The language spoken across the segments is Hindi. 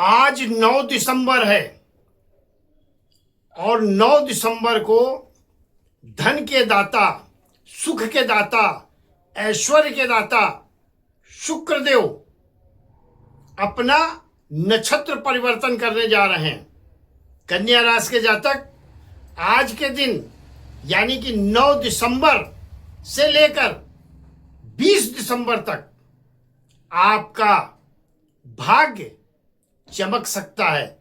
आज 9 दिसंबर है और 9 दिसंबर को धन के दाता, सुख के दाता, ऐश्वर्य के दाता शुक्रदेव अपना नक्षत्र परिवर्तन करने जा रहे हैं। कन्या राशि के जातक आज के दिन यानी कि 9 दिसंबर से लेकर 20 दिसंबर तक आपका भाग्य चमक सकता है।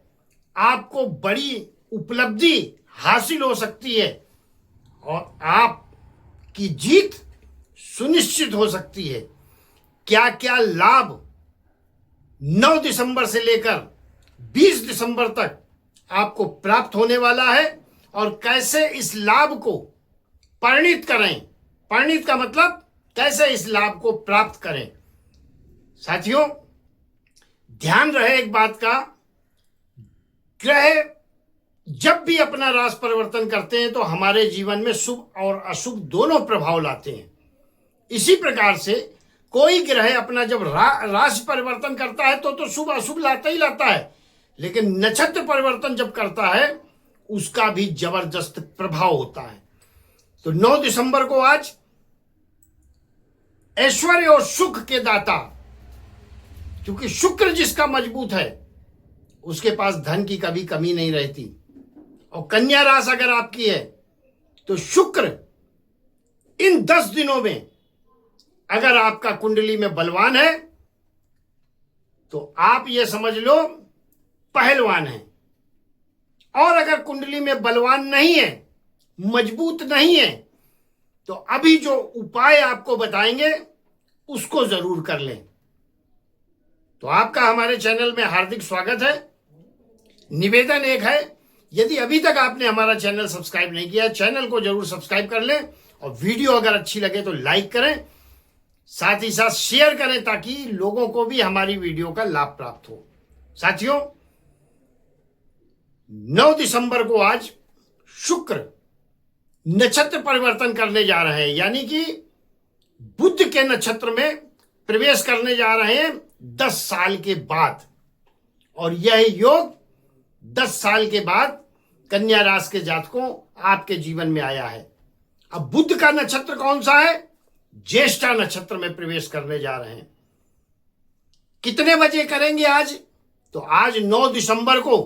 आपको बड़ी उपलब्धि हासिल हो सकती है और आपकी जीत सुनिश्चित हो सकती है। क्या क्या लाभ 9 दिसंबर से लेकर 20 दिसंबर तक आपको प्राप्त होने वाला है और कैसे इस लाभ को परिणित करें। परिणित का मतलब कैसे इस लाभ को प्राप्त करें। साथियों, ध्यान रहे एक बात का, ग्रह जब भी अपना राशि परिवर्तन करते हैं तो हमारे जीवन में शुभ और अशुभ दोनों प्रभाव लाते हैं। इसी प्रकार से कोई ग्रह अपना जब राशि परिवर्तन करता है तो शुभ अशुभ लाता ही लाता है, लेकिन नक्षत्र परिवर्तन जब करता है उसका भी जबरदस्त प्रभाव होता है। तो 9 दिसंबर को आज ऐश्वर्य और सुख के दाता, क्योंकि शुक्र जिसका मजबूत है उसके पास धन की कभी कमी नहीं रहती। और कन्या राशि अगर आपकी है तो शुक्र इन 10 दिनों में अगर आपका कुंडली में बलवान है तो आप ये समझ लो पहलवान है, और अगर कुंडली में बलवान नहीं है, मजबूत नहीं है, तो अभी जो उपाय आपको बताएंगे उसको जरूर कर लें। तो आपका हमारे चैनल में हार्दिक स्वागत है। निवेदन एक है, यदि अभी तक आपने हमारा चैनल सब्सक्राइब नहीं किया है, चैनल को जरूर सब्सक्राइब कर लें और वीडियो अगर अच्छी लगे तो लाइक करें, साथ ही साथ शेयर करें ताकि लोगों को भी हमारी वीडियो का लाभ प्राप्त हो। साथियों, 9 दिसंबर को आज शुक्र नक्षत्र परिवर्तन करने जा रहे हैं, यानी कि बुध के नक्षत्र में प्रवेश करने जा रहे हैं 10 साल के बाद। और यह योग 10 साल के बाद कन्या राशि के जातकों आपके जीवन में आया है। अब बुध का नक्षत्र कौन सा है? ज्येष्ठा नक्षत्र में प्रवेश करने जा रहे हैं। कितने बजे करेंगे आज? तो आज 9 दिसंबर को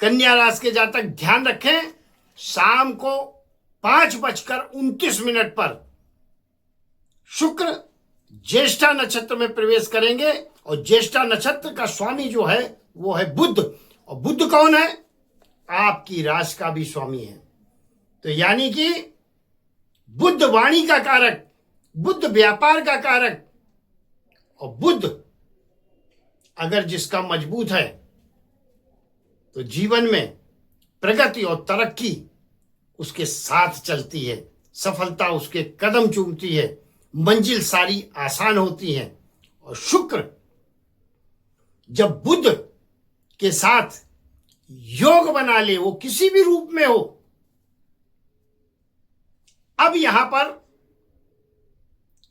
कन्या राशि के जातक ध्यान रखें, शाम को 5:29 पर शुक्र ज्येष्ठा नक्षत्र में प्रवेश करेंगे। और ज्येष्ठा नक्षत्र का स्वामी जो है वो है बुध। और बुध कौन है? आपकी राशि का भी स्वामी है। तो यानी कि बुध वाणी का कारक, बुध व्यापार का कारक, और बुध अगर जिसका मजबूत है तो जीवन में प्रगति और तरक्की उसके साथ चलती है, सफलता उसके कदम चूमती है, मंजिल सारी आसान होती है। और शुक्र जब बुध के साथ योग बना ले, वो किसी भी रूप में हो, अब यहां पर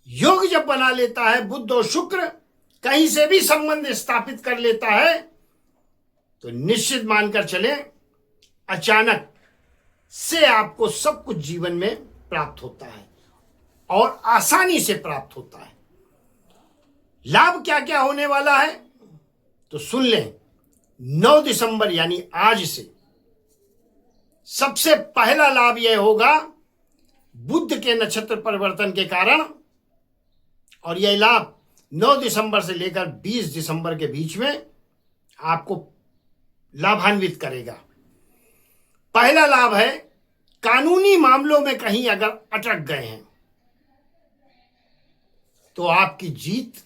योग जब बना लेता है बुध और शुक्र, कहीं से भी संबंध स्थापित कर लेता है, तो निश्चित मानकर चले अचानक से आपको सब कुछ जीवन में प्राप्त होता है और आसानी से प्राप्त होता है। लाभ क्या क्या होने वाला है तो सुन लें। 9 दिसंबर यानी आज से सबसे पहला लाभ यह होगा बुध के नक्षत्र परिवर्तन के कारण, और यह लाभ 9 दिसंबर से लेकर 20 दिसंबर के बीच में आपको लाभान्वित करेगा। पहला लाभ है, कानूनी मामलों में कहीं अगर अटक गए हैं तो आपकी जीत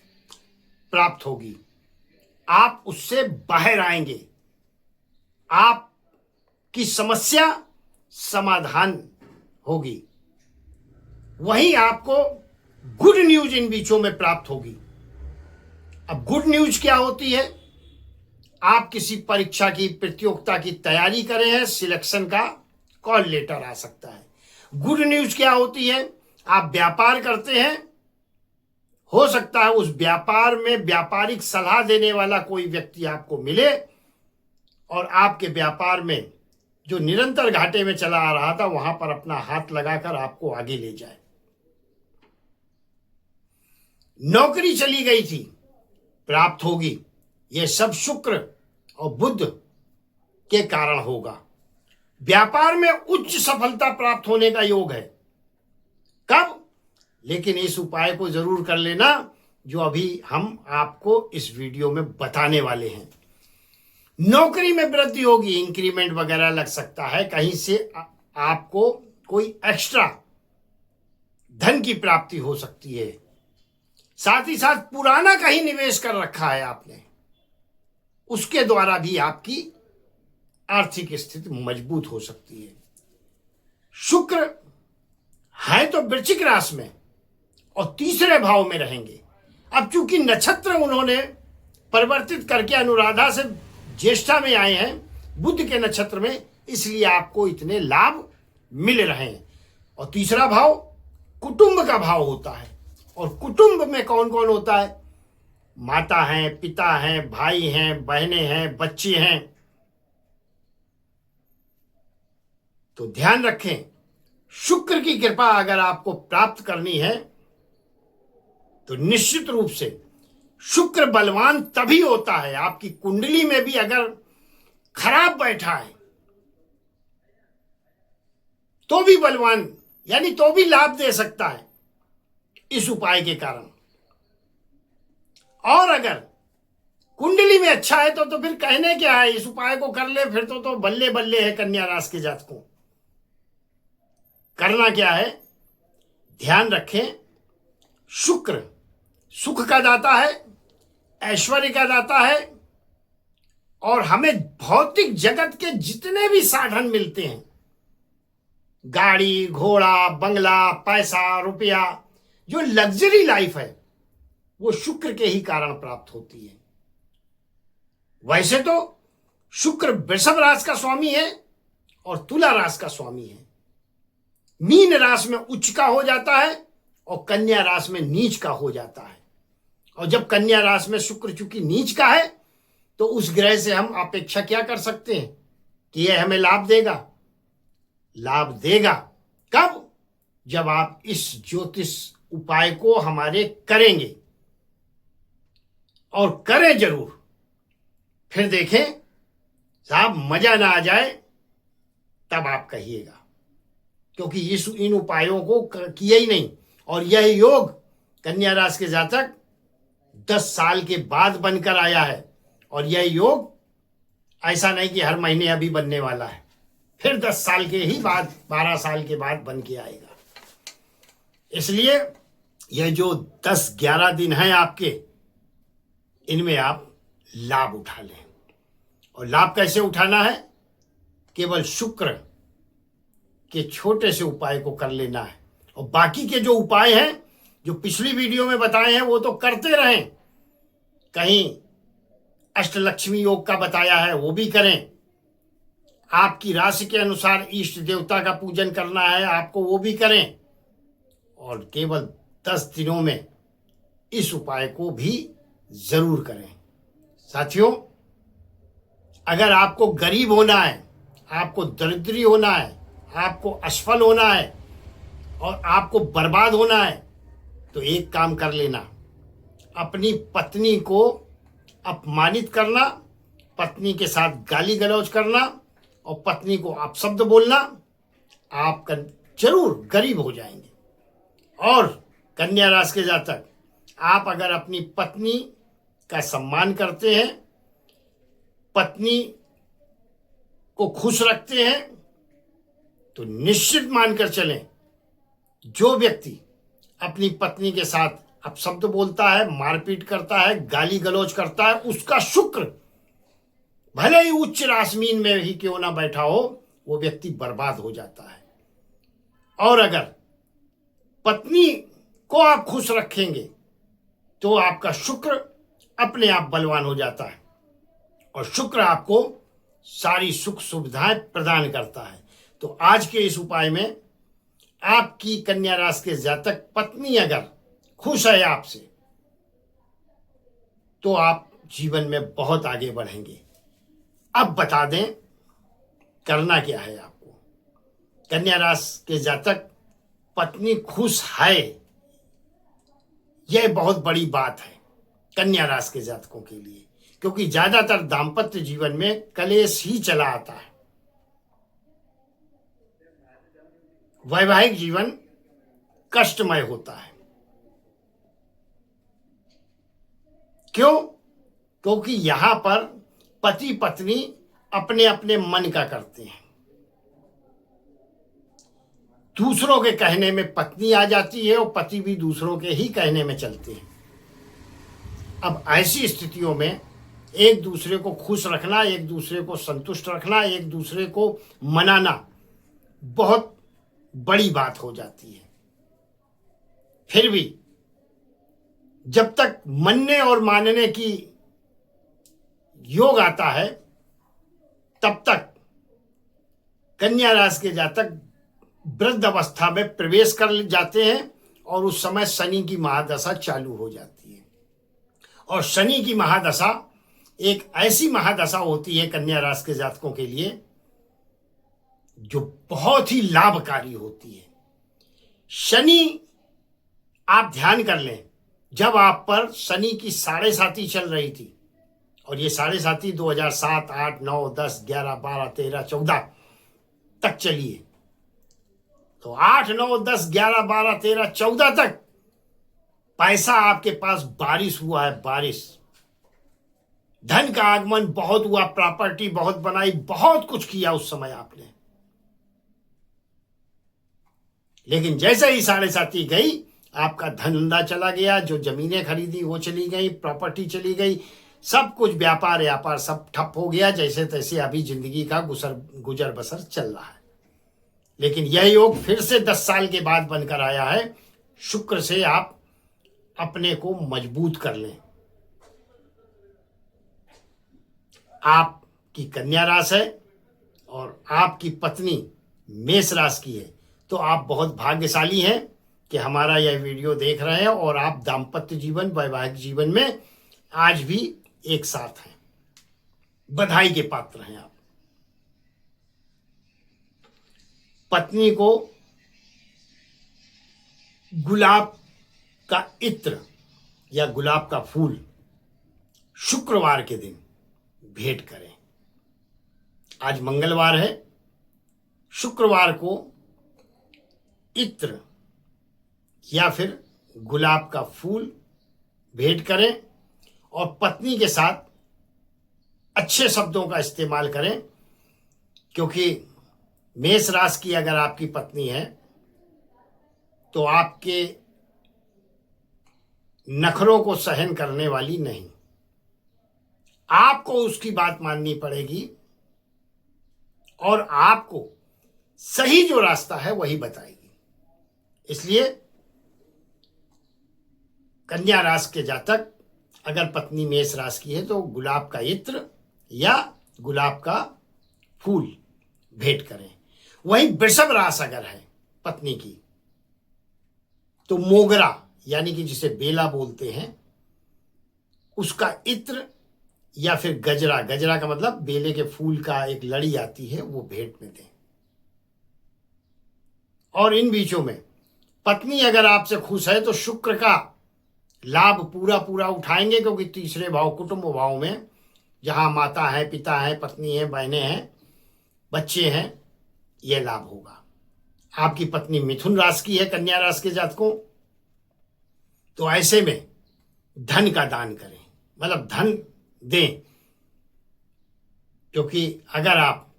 प्राप्त होगी, आप उससे बाहर आएंगे, आपकी समस्या समाधान होगी। वहीं आपको गुड न्यूज इन बीचों में प्राप्त होगी। अब गुड न्यूज क्या होती है? आप किसी परीक्षा की, प्रतियोगिता की तैयारी करे हैं, सिलेक्शन का कॉल लेटर आ सकता है। गुड न्यूज क्या होती है? आप व्यापार करते हैं, हो सकता है उस व्यापार में व्यापारिक सलाह देने वाला कोई व्यक्ति आपको मिले और आपके व्यापार में जो निरंतर घाटे में चला आ रहा था वहां पर अपना हाथ लगाकर आपको आगे ले जाए। नौकरी चली गई थी, प्राप्त होगी। यह सब शुक्र और बुध के कारण होगा। व्यापार में उच्च सफलता प्राप्त होने का योग है। कब? लेकिन इस उपाय को जरूर कर लेना जो अभी हम आपको इस वीडियो में बताने वाले हैं। नौकरी में वृद्धि होगी, इंक्रीमेंट वगैरह लग सकता है, कहीं से आपको कोई एक्स्ट्रा धन की प्राप्ति हो सकती है। साथ ही साथ पुराना कहीं निवेश कर रखा है आपने, उसके द्वारा भी आपकी आर्थिक स्थिति मजबूत हो सकती है। शुक्र है तो वृश्चिक राशि में और तीसरे भाव में रहेंगे। अब चूंकि नक्षत्र उन्होंने परिवर्तित करके अनुराधा से ज्येष्ठा में आए हैं बुध के नक्षत्र में, इसलिए आपको इतने लाभ मिल रहे हैं। और तीसरा भाव कुटुंब का भाव होता है, और कुटुंब में कौन कौन होता है? माता हैं, पिता हैं, भाई हैं, बहनें हैं, बच्चे हैं। तो ध्यान रखें, शुक्र की कृपा अगर आपको प्राप्त करनी है तो निश्चित रूप से शुक्र बलवान तभी होता है, आपकी कुंडली में भी अगर खराब बैठा है तो भी बलवान, यानी तो भी लाभ दे सकता है इस उपाय के कारण। और अगर कुंडली में अच्छा है तो फिर कहने क्या है, इस उपाय को कर ले फिर तो बल्ले बल्ले है कन्या राशि के जातकों। करना क्या है? ध्यान रखें, शुक्र सुख का दाता है, ऐश्वर्य का दाता है, और हमें भौतिक जगत के जितने भी साधन मिलते हैं, गाड़ी घोड़ा बंगला पैसा रुपया, जो लग्जरी लाइफ है वो शुक्र के ही कारण प्राप्त होती है। वैसे तो शुक्र वृषभ राशि का स्वामी है और तुला राशि का स्वामी है। मीन राशि में उच्च का हो जाता है और कन्या राशि में नीच का हो जाता है। और जब कन्या राशि में शुक्र चूंकि नीच का है तो उस ग्रह से हम अपेक्षा क्या कर सकते हैं कि यह हमें लाभ देगा? लाभ देगा कब? जब आप इस ज्योतिष उपाय को हमारे करेंगे, और करें जरूर। फिर देखें साहब मजा ना आ जाए तब आप कहिएगा, क्योंकि इन उपायों को किया ही नहीं। और यह योग कन्या राशि के जातक 10 साल के बाद बनकर आया है, और यह योग ऐसा नहीं कि हर महीने अभी बनने वाला है, फिर 10 साल के ही बाद 12 साल के बाद बन के आएगा। इसलिए यह जो 10-11 दिन हैं आपके, इनमें आप लाभ उठा लें। और लाभ कैसे उठाना है? केवल शुक्र के छोटे से उपाय को कर लेना है, और बाकी के जो उपाय हैं जो पिछली वीडियो में बताए हैं वो तो करते रहें। कहीं अष्टलक्ष्मी योग का बताया है वो भी करें, आपकी राशि के अनुसार इष्ट देवता का पूजन करना है आपको वो भी करें, और केवल 10 दिनों में इस उपाय को भी जरूर करें। साथियों, अगर आपको गरीब होना है, आपको दरिद्री होना है, आपको असफल होना है और आपको बर्बाद होना है, तो एक काम कर लेना, अपनी पत्नी को अपमानित करना, पत्नी के साथ गाली गलौज करना और पत्नी को अपशब्द बोलना, आप जरूर गरीब हो जाएंगे। और कन्या राशि के जातक, आप अगर अपनी पत्नी का सम्मान करते हैं, पत्नी को खुश रखते हैं, तो निश्चित मानकर चलें, जो व्यक्ति अपनी पत्नी के साथ अपशब्द बोलता है, मारपीट करता है, गाली गलौज करता है, उसका शुक्र भले ही उच्च राशि में ही क्यों ना बैठा हो, वो व्यक्ति बर्बाद हो जाता है। और अगर पत्नी को आप खुश रखेंगे तो आपका शुक्र अपने आप बलवान हो जाता है, और शुक्र आपको सारी सुख सुविधाएं प्रदान करता है। तो आज के इस उपाय में आपकी कन्या राशि के जातक पत्नी अगर खुश है आपसे, तो आप जीवन में बहुत आगे बढ़ेंगे। अब बता दें करना क्या है आपको। कन्या राशि के जातक, पत्नी खुश है, यह बहुत बड़ी बात है कन्या राशि के जातकों के लिए, क्योंकि ज्यादातर दाम्पत्य जीवन में कलेश ही चला आता है। वैवाहिक जीवन कष्टमय होता है। क्यों? क्योंकि यहां पर पति पत्नी अपने अपने मन का करते हैं। दूसरों के कहने में पत्नी आ जाती है और पति भी दूसरों के ही कहने में चलते हैं। अब ऐसी स्थितियों में एक दूसरे को खुश रखना, एक दूसरे को संतुष्ट रखना, एक दूसरे को मनाना बहुत बड़ी बात हो जाती है। फिर भी जब तक मनने और मानने की योग आता है, तब तक कन्या राशि के जातक वृद्ध अवस्था में प्रवेश कर जाते हैं और उस समय शनि की महादशा चालू हो जाती है। और शनि की महादशा एक ऐसी महादशा होती है कन्या राशि के जातकों के लिए जो बहुत ही लाभकारी होती है। शनि, आप ध्यान कर लें, जब आप पर शनि की 7.5 चल रही थी, और ये 7.5 2007, 8, 9, 10, 11, 12, 13, 14 तक चली है, तो 8, 9, 10, 11, 12, 13, 14 तक पैसा आपके पास बारिश हुआ है। बारिश, धन का आगमन बहुत हुआ, प्रॉपर्टी बहुत बनाई, बहुत कुछ किया उस समय आपने। लेकिन जैसे ही 7.5 गई, आपका धन धंधा चला गया, जो जमीनें खरीदी वो चली गई, प्रॉपर्टी चली गई, सब कुछ व्यापार सब ठप हो गया। जैसे तैसे अभी जिंदगी का गुजर बसर चल रहा है। लेकिन यह योग फिर से 10 साल के बाद बनकर आया है। शुक्र से आप अपने को मजबूत कर लें। आपकी कन्या राशि है और आपकी पत्नी मेष राशि की है, तो आप बहुत भाग्यशाली हैं कि हमारा यह वीडियो देख रहे हैं और आप दाम्पत्य जीवन, वैवाहिक जीवन में आज भी एक साथ हैं। बधाई के पात्र हैं आप। पत्नी को गुलाब का इत्र या गुलाब का फूल शुक्रवार के दिन भेंट करें। आज मंगलवार है, शुक्रवार को इत्र या फिर गुलाब का फूल भेंट करें और पत्नी के साथ अच्छे शब्दों का इस्तेमाल करें। क्योंकि मेष राशि की अगर आपकी पत्नी है तो आपके नखरों को सहन करने वाली नहीं, आपको उसकी बात माननी पड़ेगी और आपको सही जो रास्ता है वही बताएगी। इसलिए कन्या राशि के जातक, अगर पत्नी मेष राशि की है तो गुलाब का इत्र या गुलाब का फूल भेंट करें। वहीं वृषभ राशि अगर है पत्नी की, तो मोगरा यानी कि जिसे बेला बोलते हैं, उसका इत्र या फिर गजरा, गजरा का मतलब बेले के फूल का एक लड़ी आती है, वो भेंट में दें। और इन बीचों में पत्नी अगर आपसे खुश है तो शुक्र का लाभ पूरा पूरा उठाएंगे, क्योंकि तीसरे भाव, कुटुंब भाव में जहां माता है, पिता है, पत्नी है, बहनें हैं, बच्चे हैं, यह लाभ होगा। आपकी पत्नी मिथुन राशि की है कन्या राशि के जातकों, तो ऐसे में धन का दान करें, मतलब धन दें। क्योंकि अगर आप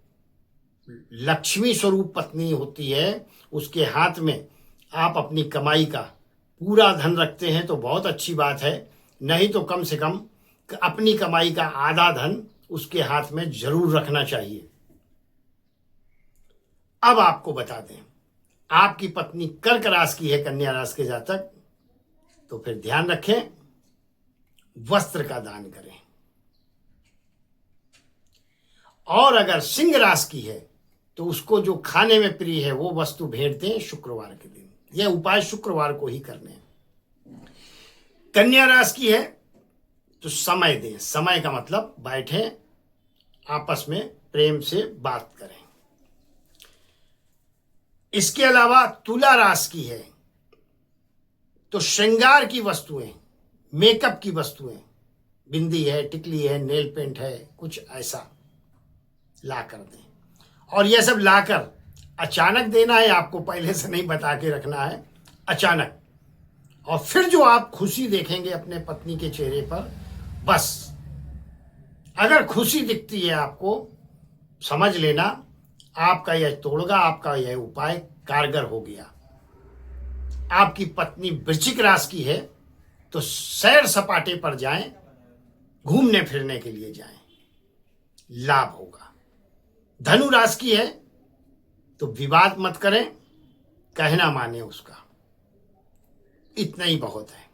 लक्ष्मी स्वरूप पत्नी होती है, उसके हाथ में आप अपनी कमाई का पूरा धन रखते हैं तो बहुत अच्छी बात है। नहीं तो कम से कम अपनी कमाई का आधा धन उसके हाथ में जरूर रखना चाहिए। अब आपको बता दें, आपकी पत्नी कर्क राशि की है कन्या राशि के जातक, तो फिर ध्यान रखें, वस्त्र का दान करें। और अगर सिंह राशि की है तो उसको जो खाने में प्रिय है वो वस्तु भेंट दें शुक्रवार के दिन। यह उपाय शुक्रवार को ही करने हैं। कन्या राशि की है तो समय दें। समय का मतलब बैठें, आपस में प्रेम से बात करें। इसके अलावा तुला राशि की है तो श्रृंगार की वस्तुएं, मेकअप की वस्तुएं, बिंदी है, टिकली है, नेल पेंट है, कुछ ऐसा ला कर दें। और यह सब लाकर अचानक देना है, आपको पहले से नहीं बता के रखना है, अचानक। और फिर जो आप खुशी देखेंगे अपने पत्नी के चेहरे पर, बस अगर खुशी दिखती है आपको, समझ लेना आपका यह तोड़गा, आपका यह उपाय कारगर हो गया। आपकी पत्नी वृश्चिक राशि की है तो सैर सपाटे पर जाएं, घूमने फिरने के लिए जाएं, लाभ होगा। धनु राशि की है तो विवाद मत करें, कहना माने उसका, इतना ही बहुत है।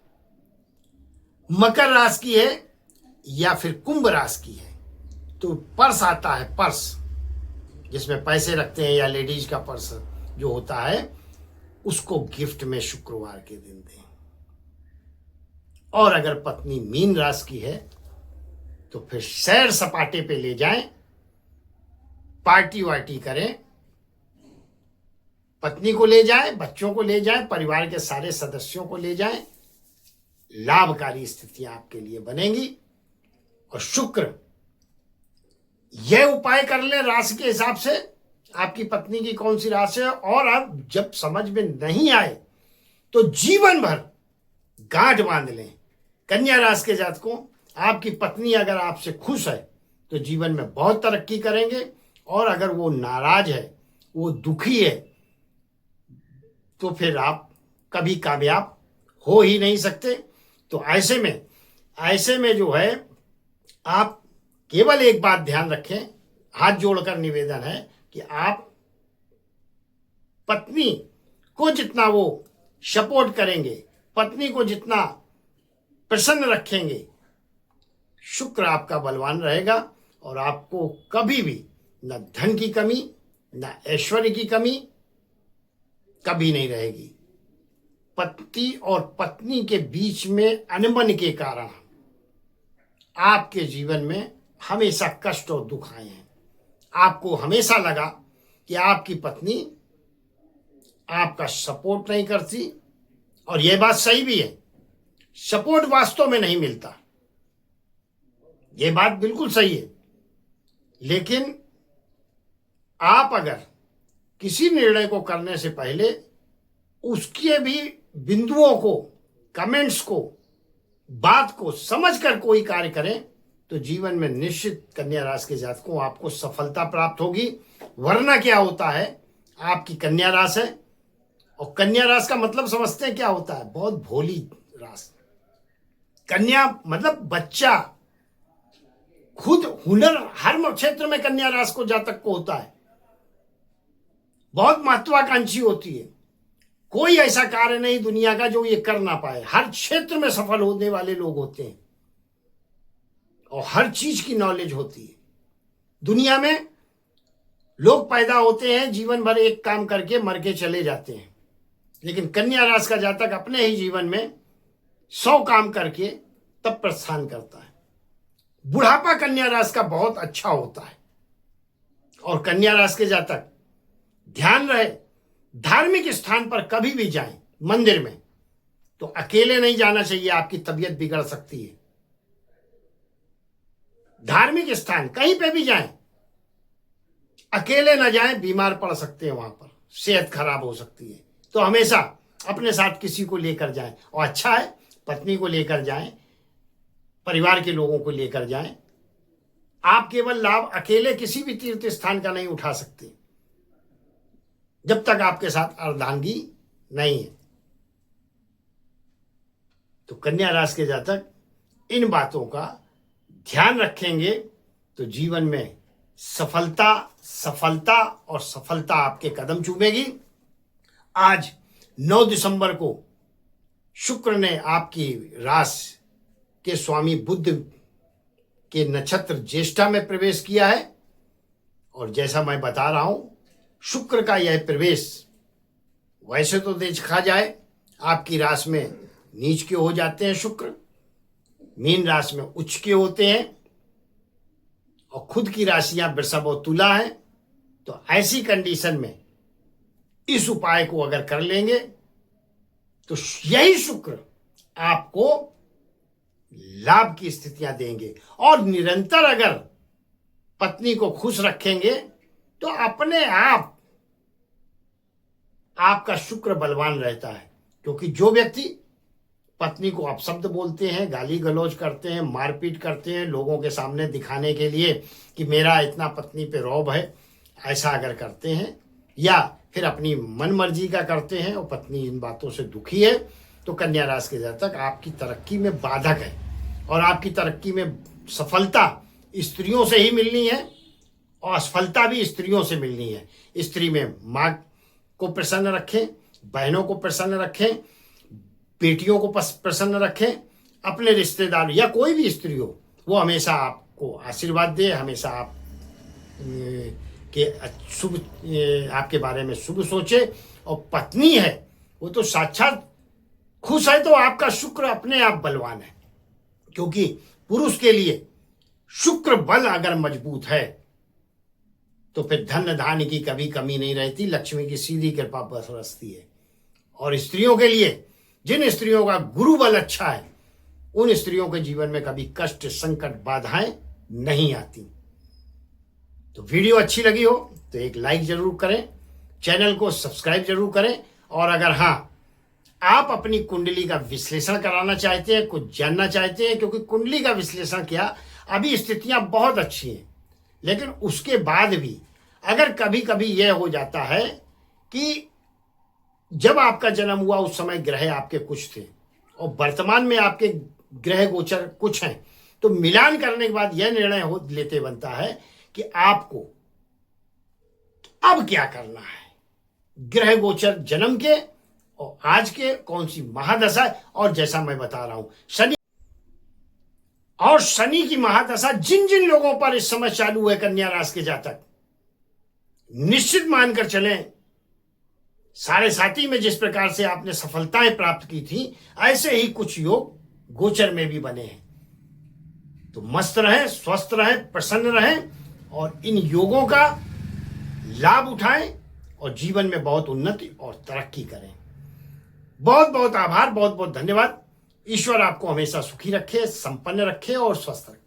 मकर राशि की है या फिर कुंभ राशि की है तो पर्स आता है, पर्स जिसमें पैसे रखते हैं, या लेडीज का पर्स जो होता है, उसको गिफ्ट में शुक्रवार के दिन दें। और अगर पत्नी मीन राशि की है तो फिर सैर सपाटे पे ले जाएं, पार्टी वार्टी करें, पत्नी को ले जाएं, बच्चों को ले जाएं, परिवार के सारे सदस्यों को ले जाएं, लाभकारी स्थितियां आपके लिए बनेंगी। और शुक्र, यह उपाय कर ले राशि के हिसाब से, आपकी पत्नी की कौन सी राशि है। और अब जब समझ में नहीं आए तो जीवन भर गांठ बांध लें। कन्या राशि के जातकों, आपकी पत्नी अगर आपसे खुश है तो जीवन में बहुत तरक्की करेंगे, और अगर वो नाराज है, वो दुखी है, तो फिर आप कभी कामयाब हो ही नहीं सकते। तो ऐसे में जो है, आप केवल एक बात ध्यान रखें, हाथ जोड़कर निवेदन है कि आप पत्नी को जितना वो सपोर्ट करेंगे, पत्नी को जितना प्रसन्न रखेंगे, शुक्र आपका बलवान रहेगा और आपको कभी भी न धन की कमी, न ऐश्वर्य की कमी कभी नहीं रहेगी। पति और पत्नी के बीच में अनबन के कारण आपके जीवन में हमेशा कष्ट और दुख आए हैं। आपको हमेशा लगा कि आपकी पत्नी आपका सपोर्ट नहीं करती, और यह बात सही भी है, सपोर्ट वास्तव में नहीं मिलता, यह बात बिल्कुल सही है। लेकिन आप अगर किसी निर्णय को करने से पहले उसके भी बिंदुओं को, कमेंट्स को, बात को समझकर कोई कार्य करें तो जीवन में निश्चित कन्या राशि के जातकों आपको सफलता प्राप्त होगी। वरना क्या होता है, आपकी कन्या राशि है, और कन्या राशि का मतलब समझते हैं क्या होता है, बहुत भोली राशि। कन्या मतलब बच्चा, खुद हुनर हर क्षेत्र में कन्या राशि को जातक को होता है, बहुत महत्वाकांक्षी होती है। कोई ऐसा कार्य नहीं दुनिया का जो ये कर ना पाए, हर क्षेत्र में सफल होने वाले लोग होते हैं और हर चीज की नॉलेज होती है। दुनिया में लोग पैदा होते हैं, जीवन भर एक काम करके मर के चले जाते हैं, लेकिन कन्या राशि का जातक अपने ही जीवन में 100 काम करके तब प्रस्थान करता है। बुढ़ापा कन्या राशि का बहुत अच्छा होता है। और कन्या राशि के जातक ध्यान रहे, धार्मिक स्थान पर कभी भी जाएं, मंदिर में, तो अकेले नहीं जाना चाहिए, आपकी तबीयत बिगड़ सकती है। धार्मिक स्थान कहीं पे भी जाएं, अकेले ना जाएं, बीमार पड़ सकते हैं, वहां पर सेहत खराब हो सकती है। तो हमेशा अपने साथ किसी को लेकर जाएं, और अच्छा है पत्नी को लेकर जाएं, परिवार के लोगों को लेकर जाएं। आप केवल लाभ अकेले किसी भी तीर्थ स्थान का नहीं उठा सकते जब तक आपके साथ अर्धांगी नहीं है। तो कन्या राशि के जातक इन बातों का ध्यान रखेंगे तो जीवन में सफलता सफलता और सफलता आपके कदम चूमेगी। आज 9 दिसंबर को शुक्र ने आपकी राशि के स्वामी बुध के नक्षत्र ज्येष्ठा में प्रवेश किया है, और जैसा मैं बता रहा हूं, शुक्र का यह प्रवेश वैसे तो देखा जाए आपकी राशि में नीच के हो जाते हैं शुक्र, मीन राशि में उच्च के होते हैं और खुद की राशियां वृषभ और तुला है, तो ऐसी कंडीशन में इस उपाय को अगर कर लेंगे तो यही शुक्र आपको लाभ की स्थितियां देंगे। और निरंतर अगर पत्नी को खुश रखेंगे तो अपने आप आपका शुक्र बलवान रहता है। क्योंकि जो व्यक्ति पत्नी को अपशब्द बोलते हैं, गाली गलौज करते हैं, मारपीट करते हैं लोगों के सामने दिखाने के लिए कि मेरा इतना पत्नी पे रौब है, ऐसा अगर करते हैं या फिर अपनी मन मर्जी का करते हैं और पत्नी इन बातों से दुखी है, तो कन्या राशि के जातक आपकी तरक्की में बाधक है। और आपकी तरक्की में सफलता स्त्रियों से ही मिलनी है और असफलता भी स्त्रियों से मिलनी है। स्त्री में माँ को प्रसन्न रखें, बहनों को प्रसन्न रखें, बेटियों को प्रसन्न रखें, अपने रिश्तेदार या कोई भी स्त्री हो वो हमेशा आपको आशीर्वाद दे, हमेशा आप के शुभ आपके बारे में शुभ सोचे। और पत्नी है वो तो साक्षात खुश है, तो आपका शुक्र अपने आप बलवान है। क्योंकि पुरुष के लिए शुक्र बल अगर मजबूत है तो फिर धन धान्य की कभी कमी नहीं रहती, लक्ष्मी की सीधी कृपा बरसती है। और स्त्रियों के लिए, जिन स्त्रियों का गुरु बल अच्छा है, उन स्त्रियों के जीवन में कभी कष्ट, संकट, बाधाएं नहीं आती। तो वीडियो अच्छी लगी हो तो एक लाइक जरूर करें, चैनल को सब्सक्राइब जरूर करें। और अगर हाँ, आप अपनी कुंडली का विश्लेषण कराना चाहते हैं, कुछ जानना चाहते हैं, क्योंकि कुंडली का विश्लेषण क्या, अभी स्थितियां बहुत अच्छी हैं, लेकिन उसके बाद भी अगर कभी कभी यह हो जाता है कि जब आपका जन्म हुआ उस समय ग्रह आपके कुछ थे और वर्तमान में आपके ग्रह गोचर कुछ हैं, तो मिलान करने के बाद यह निर्णय लेते बनता है कि आपको अब क्या करना है। ग्रह गोचर जन्म के और आज के कौन सी महादशा है, और जैसा मैं बता रहा हूं शनि की महादशा जिन जिन लोगों पर इस समय चालू है, कन्या राशि के जातक निश्चित मानकर चलें, साढ़े साथी में जिस प्रकार से आपने सफलताएं प्राप्त की थी, ऐसे ही कुछ योग गोचर में भी बने हैं। तो मस्त रहें, स्वस्थ रहें, प्रसन्न रहें और इन योगों का लाभ उठाएं और जीवन में बहुत उन्नति और तरक्की करें। बहुत बहुत आभार, बहुत बहुत धन्यवाद। ईश्वर आपको हमेशा सुखी रखे, संपन्न रखे और स्वस्थ रखे।